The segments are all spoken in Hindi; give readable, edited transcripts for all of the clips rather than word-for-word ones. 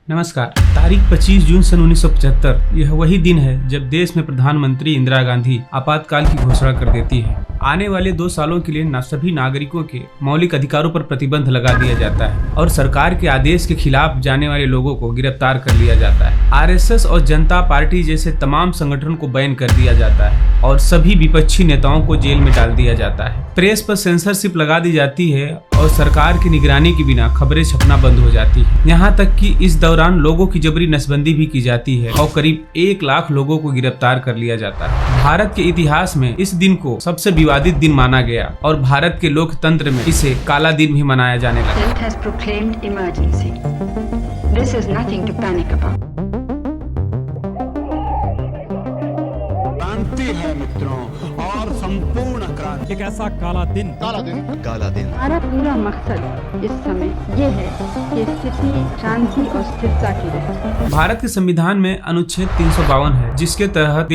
नमस्कार। तारीख 25 जून सन 1975 यह वही दिन है जब देश में प्रधानमंत्री इंदिरा गांधी आपातकाल की घोषणा कर देती है। आने वाले 2 सालों के लिए सभी नागरिकों के मौलिक अधिकारों पर प्रतिबंध लगा दिया जाता है और सरकार के आदेश के खिलाफ जाने वाले लोगों को गिरफ्तार कर लिया जाता है। आरएसएस और जनता पार्टी जैसे तमाम संगठन को बैन कर दिया जाता है और सभी विपक्षी नेताओं को जेल में डाल दिया जाता है। प्रेस पर सेंसरशिप लगा दी जाती है और सरकार की निगरानी के बिना खबरें छपना बंद हो जाती है। यहाँ तक कि इस दौरान लोगों की जबरी नसबंदी भी की जाती है और करीब 1 लाख लोगों को गिरफ्तार कर लिया जाता है। भारत के इतिहास में इस दिन को सबसे विवादित दिन माना गया और भारत के लोकतंत्र में इसे काला दिन भी मनाया जाने लगा। क्रांति है मित्रों, और संपूर्ण क्रांति एक ऐसा काला दिन हमारा पूरा मकसद इस समय ये है कि स्थिति शांति और स्थिरता की रहे। भारत के संविधान में अनुच्छेद 352 है, जिसके तहत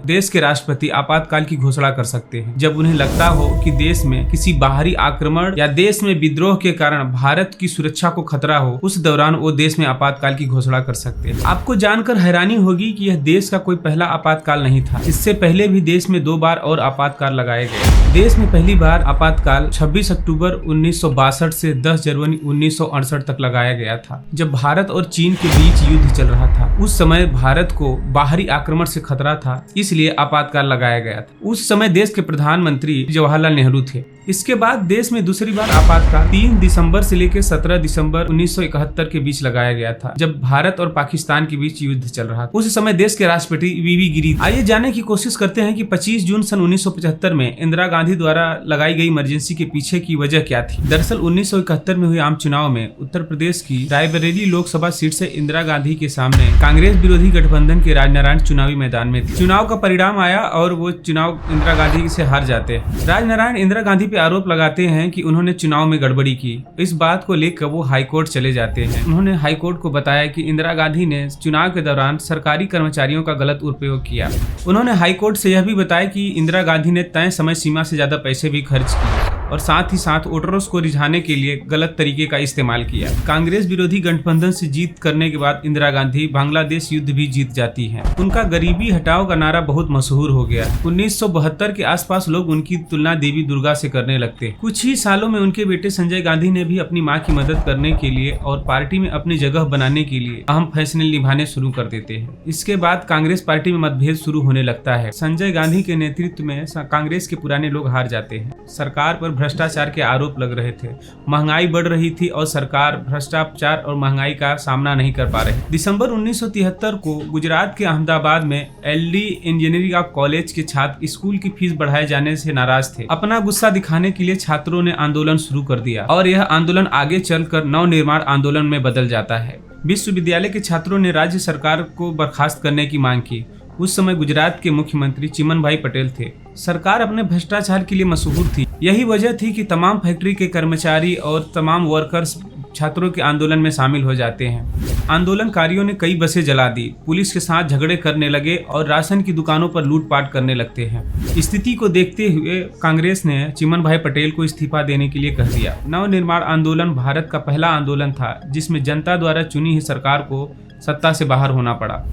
देश के राष्ट्रपति आपातकाल की घोषणा कर सकते हैं जब उन्हें लगता हो कि देश में किसी बाहरी आक्रमण या देश में विद्रोह के कारण भारत की सुरक्षा को खतरा हो। उस दौरान वो देश में आपातकाल की घोषणा कर सकते हैं। आपको जानकर हैरानी होगी कि यह देश का कोई पहला आपातकाल नहीं था। इससे पहले भी देश में 2 बार और आपातकाल लगाए गए। देश में पहली बार आपातकाल 26 अक्टूबर 1962 से 10 जनवरी 1968 तक लगाया गया था, जब भारत और चीन के बीच युद्ध चल रहा था। उस समय भारत को बाहरी आक्रमण से खतरा था, इसलिए आपातकाल लगाया गया था। उस समय देश के प्रधानमंत्री जवाहरलाल नेहरू थे। इसके बाद देश में दूसरी बार आपातकाल 3 दिसंबर से लेकर 17 दिसंबर 1971 के बीच लगाया गया था, जब भारत और पाकिस्तान के बीच युद्ध चल रहा था। उस समय देश के राष्ट्रपति वीवी गिरी। आइए जानने की कोशिश करते हैं कि 25 जून सन 1975 में इंदिरा गांधी द्वारा लगाई गई इमरजेंसी के पीछे की वजह क्या थी। दरअसल 1971 में हुए आम चुनाव में उत्तर प्रदेश की रायबरेली लोकसभा सीट से इंदिरा गांधी के सामने कांग्रेस विरोधी गठबंधन के राजनारायण चुनावी मैदान में थे। चुनाव का परिणाम आया और वो चुनाव इंदिरा गांधी से हार जाते हैं। राजनारायण इंदिरा गांधी पे आरोप लगाते हैं कि उन्होंने चुनाव में गड़बड़ी की। इस बात को लेकर वो हाईकोर्ट चले जाते हैं। उन्होंने हाईकोर्ट को बताया कि इंदिरा गांधी ने चुनाव के दौरान सरकारी कर्मचारियों का गलत उपयोग किया। उन्होंने हाईकोर्ट से यह भी बताया कि इंदिरा गांधी ने तय समय सीमा से ज्यादा पैसे भी खर्च किए और साथ ही साथ वोटरों को रिझाने के लिए गलत तरीके का इस्तेमाल किया। कांग्रेस विरोधी गठबंधन से जीत करने के बाद इंदिरा गांधी बांग्लादेश युद्ध भी जीत जाती हैं। उनका गरीबी हटाओ का नारा बहुत मशहूर हो गया। 1972 के आसपास लोग उनकी तुलना देवी दुर्गा से करने लगते। कुछ ही सालों में उनके बेटे संजय गांधी ने भी अपनी मां की मदद करने के लिए और पार्टी में अपनी जगह बनाने के लिए अहम फैसले निभाने शुरू कर देते हैं। इसके बाद कांग्रेस पार्टी में मतभेद शुरू होने लगता है। संजय गांधी के नेतृत्व में कांग्रेस के पुराने लोग हार जाते हैं। सरकार पर भ्रष्टाचार के आरोप लग रहे थे, महंगाई बढ़ रही थी और सरकार भ्रष्टाचार और महंगाई का सामना नहीं कर पा रही। दिसंबर 1973 को गुजरात के अहमदाबाद में एलडी इंजीनियरिंग कॉलेज के छात्र स्कूल की फीस बढ़ाए जाने से नाराज थे। अपना गुस्सा दिखाने के लिए छात्रों ने आंदोलन शुरू कर दिया और यह आंदोलन आगे चलकर नव निर्माण आंदोलन में बदल जाता है। विश्वविद्यालय के छात्रों ने राज्य सरकार को बर्खास्त करने की मांग की। उस समय गुजरात के मुख्यमंत्री चिमनभाई पटेल थे। सरकार अपने भ्रष्टाचार के लिए मशहूर थी। यही वजह थी कि तमाम फैक्ट्री के कर्मचारी और तमाम वर्कर्स छात्रों के आंदोलन में शामिल हो जाते हैं। आंदोलनकारियों ने कई बसें जला दी, पुलिस के साथ झगड़े करने लगे और राशन की दुकानों पर लूटपाट करने लगते हैं। स्थिति को देखते हुए कांग्रेस ने चिमनभाई पटेल को इस्तीफा देने के लिए कह दिया। नव निर्माण आंदोलन भारत का पहला आंदोलन था जिसमें जनता द्वारा चुनी हुई सरकार को सत्ता से बाहर होना पड़ा।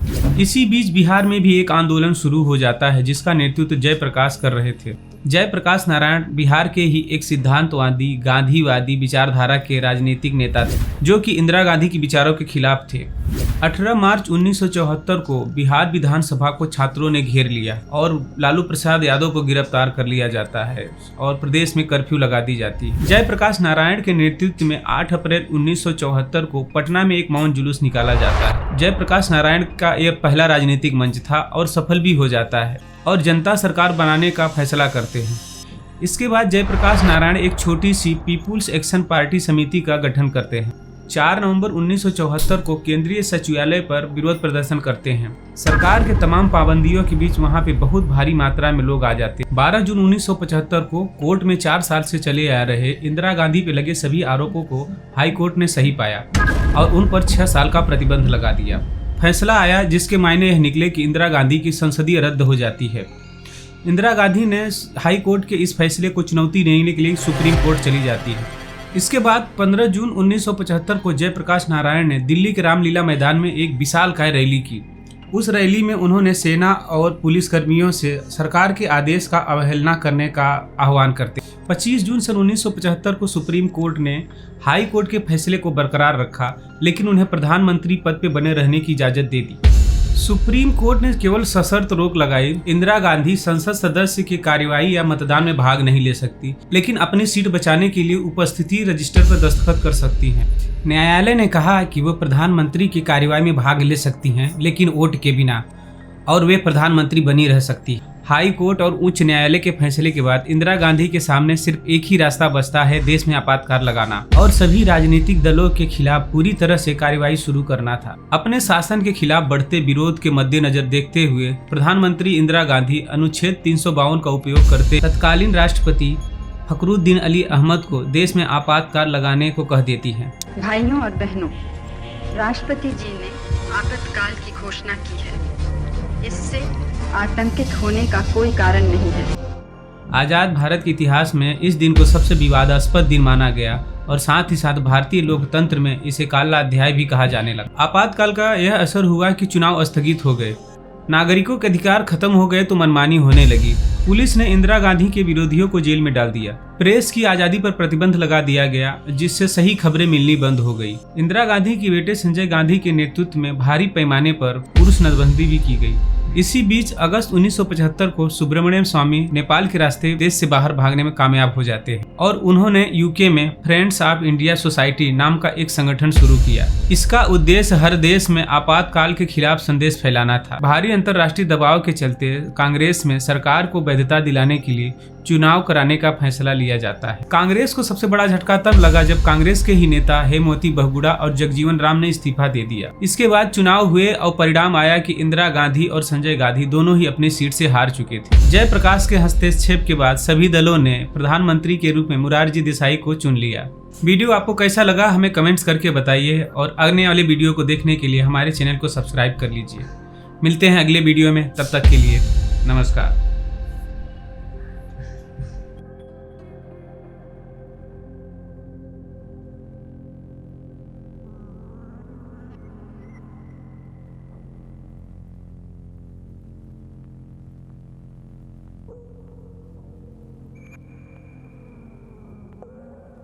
इसी बीच बिहार में भी एक आंदोलन शुरू हो जाता है जिसका नेतृत्व जयप्रकाश कर रहे थे। जयप्रकाश नारायण बिहार के ही एक सिद्धांतवादी गांधीवादी विचारधारा के राजनीतिक नेता थे जो कि इंदिरा गांधी के विचारों के खिलाफ थे। 18 मार्च 1974 को बिहार विधानसभा को छात्रों ने घेर लिया और लालू प्रसाद यादव को गिरफ्तार कर लिया जाता है और प्रदेश में कर्फ्यू लगा दी जाती है। जयप्रकाश नारायण के नेतृत्व में 8 अप्रैल 1974 को पटना में एक मौन जुलूस निकाला जाता है। जयप्रकाश नारायण का यह पहला राजनीतिक मंच था और सफल भी हो जाता है और जनता सरकार बनाने का फैसला करते हैं। इसके बाद जयप्रकाश नारायण एक छोटी सी पीपुल्स एक्शन पार्टी समिति का गठन करते हैं। 4 नवंबर 1974 को केंद्रीय सचिवालय पर विरोध प्रदर्शन करते हैं। सरकार के तमाम पाबंदियों के बीच वहां पे बहुत भारी मात्रा में लोग आ जाते हैं। 12 जून 1975 को कोर्ट में 4 साल से चले आ रहे इंदिरा गांधी पे लगे सभी आरोपों को हाई कोर्ट ने सही पाया और उन पर 6 साल का प्रतिबंध लगा दिया। फैसला आया जिसके मायने यह निकले कि इंदिरा गांधी की संसदीय रद्द हो जाती है। इंदिरा गांधी ने हाई कोर्ट के इस फैसले को चुनौती देने के लिए सुप्रीम कोर्ट चली जाती है। इसके बाद 15 जून 1975 को जयप्रकाश नारायण ने दिल्ली के रामलीला मैदान में एक विशालकाय रैली की। उस रैली में उन्होंने सेना और पुलिस कर्मियों से सरकार के आदेश का अवहेलना करने का आह्वान करते। 25 जून सन 1975 को सुप्रीम कोर्ट ने हाई कोर्ट के फैसले को बरकरार रखा, लेकिन उन्हें प्रधानमंत्री पद पर बने रहने की इजाजत दे दी। सुप्रीम कोर्ट ने केवल सशर्त रोक लगाई, इंदिरा गांधी संसद सदस्य की कार्यवाही या मतदान में भाग नहीं ले सकती, लेकिन अपनी सीट बचाने के लिए उपस्थिति रजिस्टर पर दस्तखत कर सकती हैं। न्यायालय ने कहा कि वो प्रधानमंत्री की कार्यवाही में भाग ले सकती हैं, लेकिन वोट के बिना, और वे प्रधानमंत्री बनी रह सकती हैं। हाई कोर्ट और उच्च न्यायालय के फैसले के बाद इंदिरा गांधी के सामने सिर्फ एक ही रास्ता बचता है, देश में आपातकाल लगाना और सभी राजनीतिक दलों के खिलाफ पूरी तरह से कार्यवाही शुरू करना था। अपने शासन के खिलाफ बढ़ते विरोध के मद्देनजर देखते हुए प्रधानमंत्री इंदिरा गांधी अनुच्छेद 352 का उपयोग करते तत्कालीन राष्ट्रपति फखरुद्दीन अली अहमद को देश में आपातकाल लगाने को कह देती है। भाइयों और बहनों, राष्ट्रपति जी ने आपातकाल की घोषणा की है। इससे आतंकित होने का कोई कारण नहीं है। आजाद भारत के इतिहास में इस दिन को सबसे विवादास्पद दिन माना गया और साथ ही साथ भारतीय लोकतंत्र में इसे काला अध्याय भी कहा जाने लगा। आपातकाल का यह असर हुआ कि चुनाव स्थगित हो गए, नागरिकों के अधिकार खत्म हो गए तो मनमानी होने लगी। पुलिस ने इंदिरा गांधी के विरोधियों को जेल में डाल दिया। प्रेस की आजादी पर प्रतिबंध लगा दिया गया, जिससे सही खबरें मिलनी बंद हो गई। इंदिरा गांधी के बेटे संजय गांधी के नेतृत्व में भारी पैमाने पर पुरुष नसबंदी भी की गई। इसी बीच अगस्त 1975 को सुब्रमण्यम स्वामी नेपाल के रास्ते देश से बाहर भागने में कामयाब हो जाते हैं और उन्होंने यूके में फ्रेंड्स ऑफ इंडिया सोसाइटी नाम का एक संगठन शुरू किया। इसका उद्देश्य हर देश में आपातकाल के खिलाफ संदेश फैलाना था। भारी अंतर्राष्ट्रीय दबाव के चलते कांग्रेस में सरकार को वैधता दिलाने के लिए चुनाव कराने का फैसला लिया जाता है। कांग्रेस को सबसे बड़ा झटका तब लगा जब कांग्रेस के ही नेता हेमवती बहुगुणा और जगजीवन राम ने इस्तीफा दे दिया। इसके बाद चुनाव हुए और परिणाम आया कि इंदिरा गांधी और संजय गांधी दोनों ही अपनी सीट से हार चुके थे। जयप्रकाश के हस्तक्षेप के बाद सभी दलों ने प्रधानमंत्री के रूप में मोरारजी देसाई को चुन लिया। वीडियो आपको कैसा लगा हमें कमेंट्स करके बताइए और आने वाले वीडियो को देखने के लिए हमारे चैनल को सब्सक्राइब कर लीजिए। मिलते हैं अगले वीडियो में, तब तक के लिए नमस्कार।